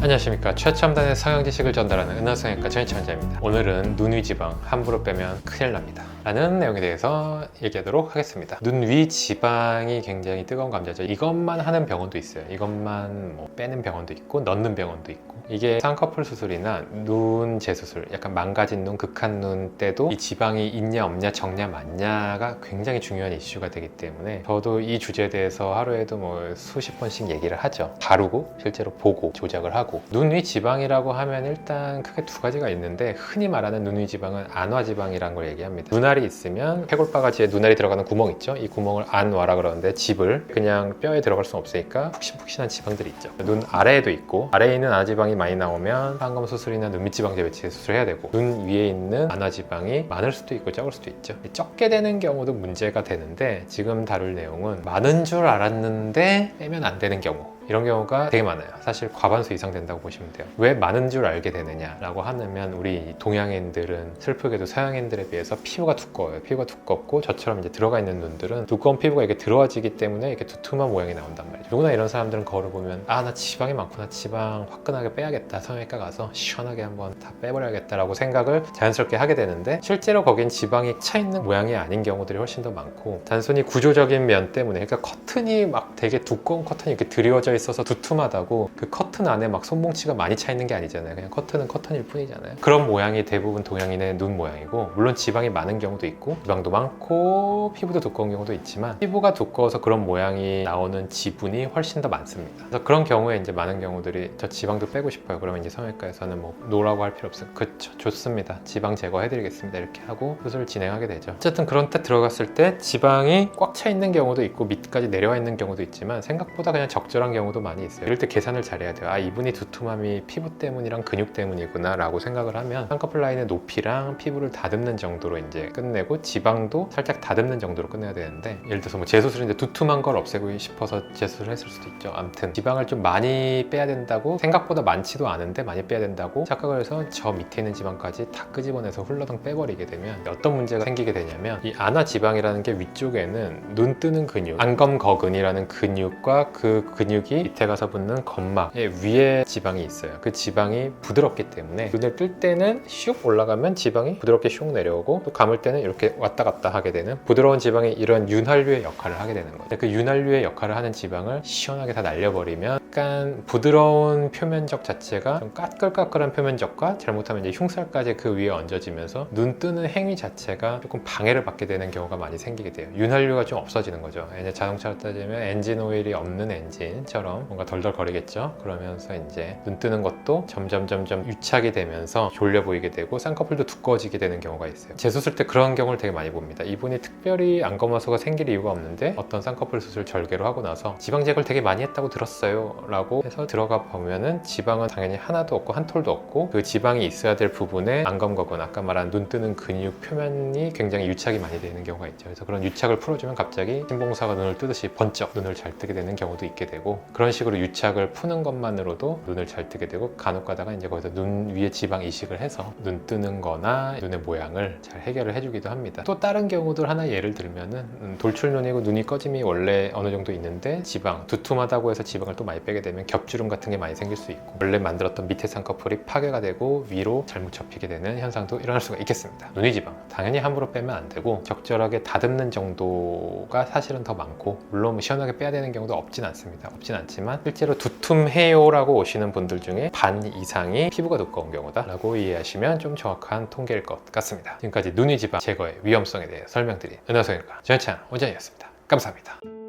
안녕하십니까. 최첨단의 성형 지식을 전달하는 은하성형외과 전희창자입니다. 오늘은 눈 위 지방 함부로 빼면 큰일 납니다 라는 내용에 대해서 얘기하도록 하겠습니다. 눈 위 지방이 굉장히 뜨거운 감자죠. 이것만 하는 병원도 있어요. 이것만 빼는 병원도 있고 넣는 병원도 있고, 이게 쌍꺼풀 수술이나 눈 재수술, 약간 망가진 눈, 극한 눈 때도 이 지방이 있냐 없냐 적냐 많냐가 굉장히 중요한 이슈가 되기 때문에 저도 이 주제에 대해서 하루에도 수십 번씩 얘기를 하죠. 다루고 실제로 보고 조작을 하고. 눈 위 지방이라고 하면 일단 크게 두 가지가 있는데, 흔히 말하는 눈 위 지방은 안와지방이라는 걸 얘기합니다. 눈알이 있으면 해골바가지에 눈알이 들어가는 구멍 있죠. 이 구멍을 안와라 그러는데, 집을 그냥 뼈에 들어갈 수는 없으니까 푹신푹신한 지방들이 있죠. 눈 아래에도 있고, 아래에 있는 안와지방이 많이 나오면 쌍꺼풀 수술이나 눈밑지방 재배치 수술을 해야 되고, 눈 위에 있는 안와지방이 많을 수도 있고 적을 수도 있죠. 적게 되는 경우도 문제가 되는데, 지금 다룰 내용은 많은 줄 알았는데 빼면 안 되는 경우, 이런 경우가 되게 많아요. 사실 과반수 이상 된다고 보시면 돼요. 왜 많은 줄 알게 되느냐라고 하면, 우리 동양인들은 슬프게도 서양인들에 비해서 피부가 두꺼워요. 피부가 두껍고 저처럼 이제 들어가 있는 눈들은 두꺼운 피부가 이렇게 들어와지기 때문에 이렇게 두툼한 모양이 나온단 말이죠. 누구나 이런 사람들은 거울을 보면 나 지방이 많구나, 지방 화끈하게 빼야겠다, 성형외과 가서 시원하게 한번 다 빼버려야겠다라고 생각을 자연스럽게 하게 되는데, 실제로 거긴 지방이 차 있는 모양이 아닌 경우들이 훨씬 더 많고, 단순히 구조적인 면 때문에, 그러니까 커튼이 막 되게 두꺼운 커튼이 이렇게 드리워져 있어서 두툼하다고 그 커튼 안에 막 손뭉치가 많이 차 있는 게 아니잖아요. 그냥 커튼은 커튼일 뿐이잖아요. 그런 모양이 대부분 동양인의 눈 모양이고, 물론 지방이 많은 경우도 있고 지방도 많고 피부도 두꺼운 경우도 있지만, 피부가 두꺼워서 그런 모양이 나오는 지분이 훨씬 더 많습니다. 그래서 그런 경우에 이제 많은 경우들이 저 지방도 빼고 싶어요. 그러면 이제 성형외과에서는 노라고 할 필요 없어요. 그쵸, 좋습니다, 지방 제거해드리겠습니다, 이렇게 하고 수술을 진행하게 되죠. 어쨌든 그런 때 들어갔을 때 지방이 꽉 차 있는 경우도 있고 밑까지 내려와 있는 경우도 있지만, 생각보다 그냥 적절한 경우도 많이 있어요. 이럴 때 계산을 잘해야 돼요. 이분이 두툼함이 피부 때문이랑 근육 때문이구나 라고 생각을 하면, 쌍꺼풀 라인의 높이랑 피부를 다듬는 정도로 이제 끝내고, 지방도 살짝 다듬는 정도로 끝내야 되는데, 예를 들어서 재수술인데 두툼한 걸 없애고 싶어서 재수술을 했을 수도 있죠. 아무튼 지방을 좀 많이 빼야 된다고, 생각보다 많지도 않은데 많이 빼야 된다고 착각을 해서 저 밑에 있는 지방까지 다 끄집어내서 훌러덩 빼버리게 되면 어떤 문제가 생기게 되냐면, 이 안와지방이라는 게 위쪽에는 눈 뜨는 근육, 안검거근이라는 근육과 그 근육이 밑에 가서 붙는 점막의 위에 지방이 있어요. 그 지방이 부드럽기 때문에 눈을 뜰 때는 슉 올라가면 지방이 부드럽게 슉 내려오고, 또 감을 때는 이렇게 왔다 갔다 하게 되는, 부드러운 지방이 이런 윤활유의 역할을 하게 되는 거예요. 그 윤활유의 역할을 하는 지방을 시원하게 다 날려버리면, 약간 부드러운 표면적 자체가 좀 까끌까끌한 표면적과, 잘못하면 이제 흉살까지 그 위에 얹어지면서 눈 뜨는 행위 자체가 조금 방해를 받게 되는 경우가 많이 생기게 돼요. 윤활유가 좀 없어지는 거죠. 이제 자동차로 따지면 엔진 오일이 없는 엔진처럼 뭔가 덜덜거리겠죠. 그러면서 이제 눈 뜨는 것도 점점 유착이 되면서 졸려 보이게 되고, 쌍꺼풀도 두꺼워지게 되는 경우가 있어요. 재수술 때 그런 경우를 되게 많이 봅니다. 이분이 특별히 안검하수가 생길 이유가 없는데 어떤 쌍꺼풀 수술 절개로 하고 나서 지방 제거를 되게 많이 했다고 들었어요 라고 해서 들어가 보면은, 지방은 당연히 하나도 없고 한 톨도 없고, 그 지방이 있어야 될 부분에 안검거근, 아까 말한 눈 뜨는 근육 표면이 굉장히 유착이 많이 되는 경우가 있죠. 그래서 그런 유착을 풀어주면 갑자기 신봉사가 눈을 뜨듯이 번쩍 눈을 잘 뜨게 되는 경우도 있게 되고, 그런 식으로 유착을 푸는 것만으로도 눈을 잘 뜨게 되고, 간혹 가다가 이제 거기서 눈 위에 지방 이식을 해서 눈 뜨는 거나 눈의 모양을 잘 해결을 해주기도 합니다. 또 다른 경우들 하나 예를 들면은, 돌출눈이고 눈이 꺼짐이 원래 어느 정도 있는데 지방, 두툼하다고 해서 지방을 또 많이 빼게 되면 겹주름 같은 게 많이 생길 수 있고, 원래 만들었던 밑에 쌍꺼풀이 파괴가 되고 위로 잘못 접히게 되는 현상도 일어날 수가 있겠습니다. 눈 위 지방 당연히 함부로 빼면 안 되고, 적절하게 다듬는 정도가 사실은 더 많고, 물론 시원하게 빼야 되는 경우도 없진 않습니다. 없진 않지만 실제로 두툼해요 라고 오시는 분들 중에 반 이상이 피부가 두꺼운 경우다 라고 이해하시면 좀 정확한 통계일 것 같습니다. 지금까지 눈 위 지방 제거의 위험성에 대해 설명드린 은하성형외과 전희창 원장이었습니다. 감사합니다.